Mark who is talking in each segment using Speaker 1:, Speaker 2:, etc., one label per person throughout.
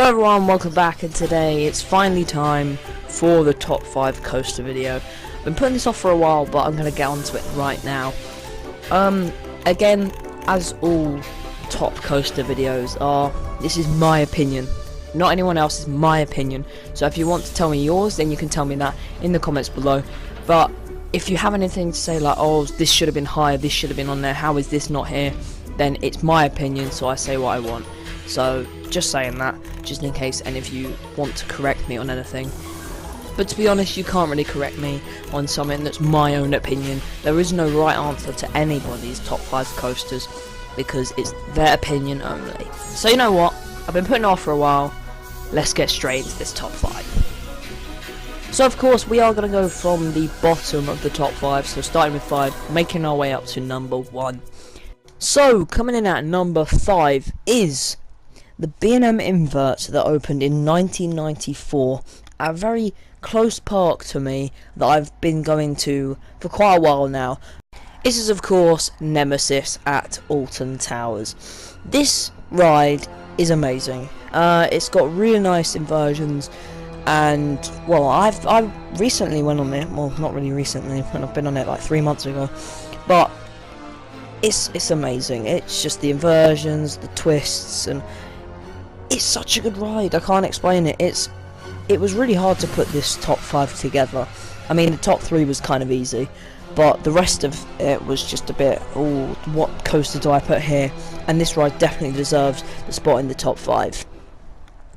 Speaker 1: Hello everyone, welcome back, and today it's finally time for the top 5 coaster video. I've been putting this off for a while, but I'm going to get onto it right now. Again, as all top coaster videos are, this is my opinion, not anyone else's, my opinion. So if you want to tell me yours, then you can tell me that in the comments below. But if you have anything to say like, oh, this should have been higher, this should have been on there, how is this not here, then it's my opinion, so I say what I want. So just saying that, just in case any of you want to correct me on anything. But to be honest, you can't really correct me on something that's my own opinion. There is no right answer to anybody's top 5 coasters, because it's their opinion only. So you know what, I've been putting it off for a while, let's get straight into this top 5. So of course we are going to go from the bottom of the top 5, so starting with 5, making our way up to number 1. So coming in at number 5 is the B&M Invert that opened in 1994 at a very close park to me that I've been going to for quite a while now. This is of course Nemesis at Alton Towers. This ride is amazing. It's got really nice inversions, and well, I recently went on it. Well, not really recently, and I've been on it like 3 months ago, but it's amazing. It's just the inversions, the twists, and it's such a good ride. I can't explain it. It was really hard to put this top 5 together. I mean, the top 3 was kind of easy, but the rest of it was just a bit, oh, what coaster do I put here? And this ride definitely deserves the spot in the top 5.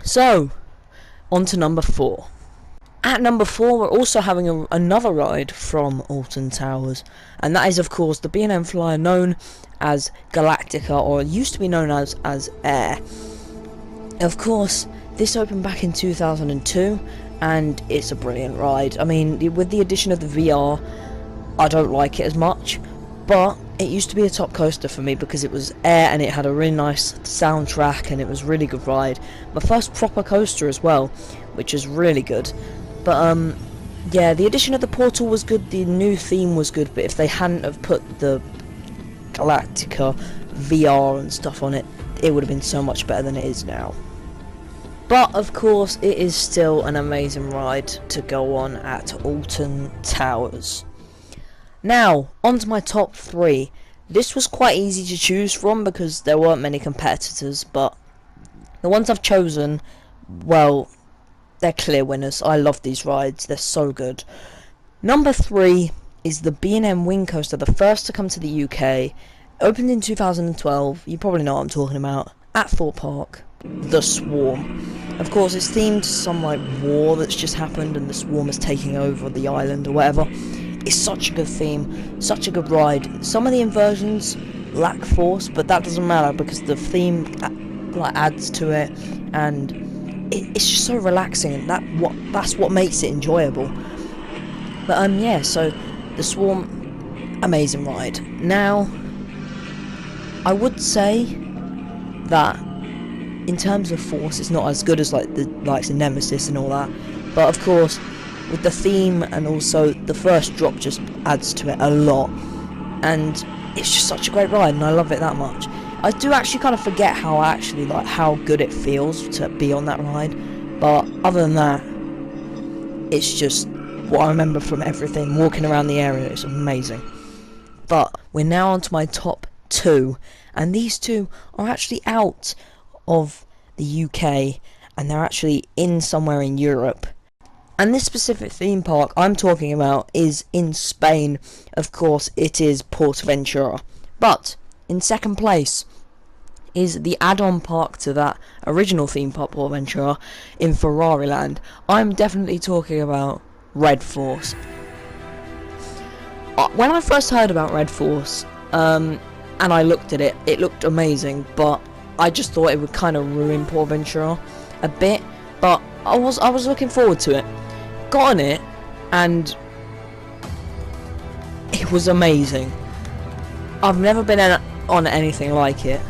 Speaker 1: So, on to number 4. At number 4, we're also having another ride from Alton Towers, and that is of course the B&M Flyer known as Galactica, or used to be known as Air. Of course, this opened back in 2002, and it's a brilliant ride. I mean, with the addition of the VR, I don't like it as much, but it used to be a top coaster for me because it was air and it had a really nice soundtrack and it was a really good ride. My first proper coaster as well, which is really good. But yeah, the addition of the portal was good, the new theme was good, but if they hadn't have put the Galactica VR and stuff on it, it would have been so much better than it is now. But of course, it is still an amazing ride to go on at Alton Towers. Now, on to my top 3. This was quite easy to choose from because there weren't many competitors, but the ones I've chosen, well, they're clear winners. I love these rides, they're so good. Number 3 is the B&M Wing Coaster, the first to come to the UK. Opened in 2012, you probably know what I'm talking about, at Thorpe Park. The Swarm. Of course, it's themed to some like war that's just happened and the Swarm is taking over the island or whatever. It's such a good theme, such a good ride. Some of the inversions lack force, but that doesn't matter because the theme like adds to it, and it's just so relaxing, and that's what makes it enjoyable. But yeah, so the Swarm, amazing ride. Now, I would say that in terms of force, it's not as good as like the likes of Nemesis and all that, but of course, with the theme and also the first drop just adds to it a lot, and it's just such a great ride, and I love it that much. I do actually kind of forget how good it feels to be on that ride, but other than that, it's just what I remember from everything. Walking around the area, it's amazing. But we're now on to my top 2, and these two are actually out of the UK, and they're actually in somewhere in Europe. And this specific theme park I'm talking about is in Spain. Of course, it is Portaventura. But in second place is the add-on park to that original theme park, Portaventura, in Ferrari Land. I'm definitely talking about Red Force. When I first heard about Red Force, and I looked at it, it looked amazing, but I just thought it would kind of ruin Portaventura a bit. But I was looking forward to it. Got on it, and it was amazing. I've never been on anything like it.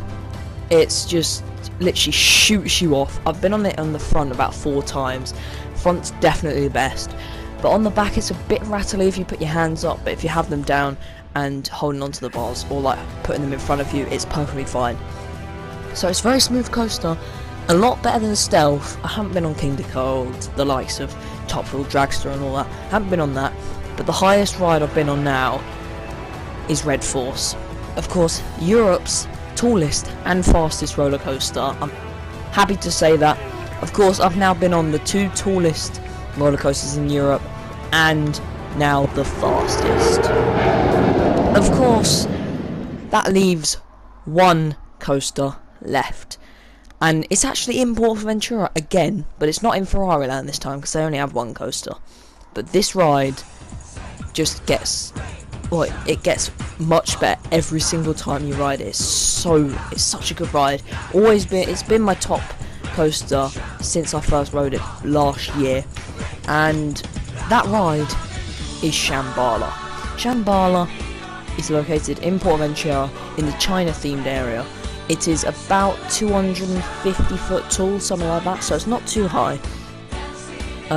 Speaker 1: It's just literally shoots you off. I've been on it on the front about 4 times. Front's definitely the best, but on the back it's a bit rattly if you put your hands up, but if you have them down and holding onto the bars or like putting them in front of you, it's perfectly fine. So it's a very smooth coaster, A lot better than Stealth. I haven't been on King de Cold, the likes of Top Fuel Dragster and all that. Haven't been on that. But the highest ride I've been on now is Red Force. Of course, Europe's tallest and fastest roller coaster. I'm happy to say that. Of course, I've now been on the 2 tallest roller coasters in Europe and now the fastest. Of course, that leaves 1 coaster left. And it's actually in Portaventura again, but it's not in Ferrari Land this time because they only have 1 coaster. But this ride just gets, well, it gets much better every single time you ride it. It's such a good ride. It's been my top coaster since I first rode it last year, and that ride is Shambhala. Shambhala is located in Portaventura in the China themed area. It is about 250 foot tall, something like that, so it's not too high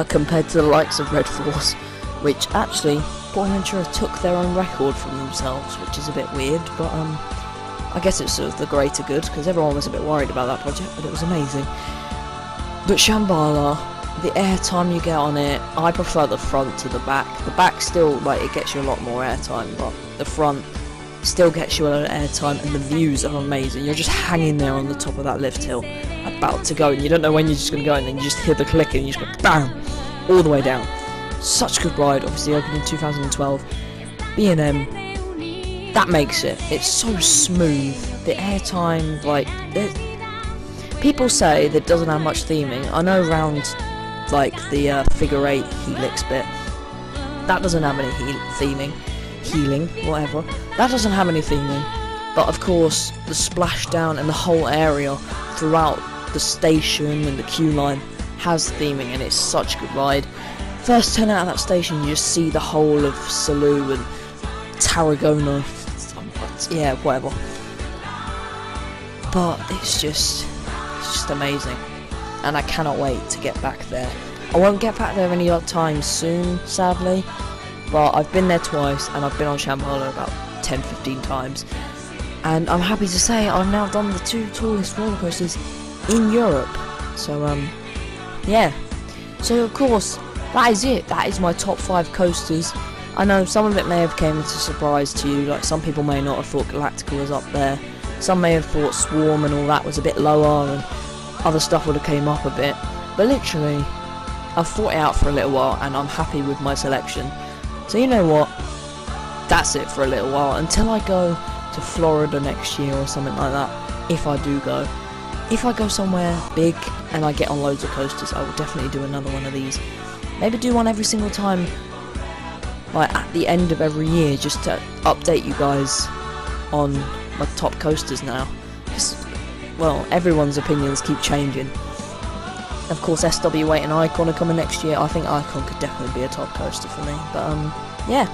Speaker 1: compared to the likes of Red Force, which actually Portaventura took their own record from themselves, which is a bit weird, but I guess it's sort of the greater good, because everyone was a bit worried about that project, but it was amazing. But Shambhala, the airtime you get on it, I prefer the front to the back. The back still, like, it gets you a lot more airtime, but the front still gets you a lot of airtime, and the views are amazing. You're just hanging there on the top of that lift hill, about to go, and you don't know when you're just going to go, and then you just hear the click, and you just go BAM! All the way down. Such a good ride, obviously opened in 2012. B&M, that makes it. It's so smooth. The airtime, like, people say that it doesn't have much theming. I know around, like, the figure 8 helix bit, that doesn't have any healing, whatever. That doesn't have any theming. But of course, the splashdown and the whole area throughout the station and the queue line has theming, and it's such a good ride. First turn out of that station, you just see the whole of Salou and Tarragona. Yeah, whatever. But it's just amazing, and I cannot wait to get back there. I won't get back there any other time soon, sadly, but I've been there twice, and I've been on Shambhala about 10-15 times, and I'm happy to say I've now done the 2 tallest roller coasters in Europe. So yeah, so of course that is it. That is my top 5 coasters. I know some of it may have came as a surprise to you, like some people may not have thought Galactica was up there, some may have thought Swarm and all that was a bit lower, and other stuff would have came up a bit, but literally I've thought it out for a little while, and I'm happy with my selection. So you know what, that's it for a little while, until I go to Florida next year or something like that, if I do go. If I go somewhere big and I get on loads of coasters, I will definitely do another one of these. Maybe do one every single time, like at the end of every year, just to update you guys on my top coasters now. Because, well, everyone's opinions keep changing. Of course, SW8 and Icon are coming next year. I think Icon could definitely be a top coaster for me. But yeah,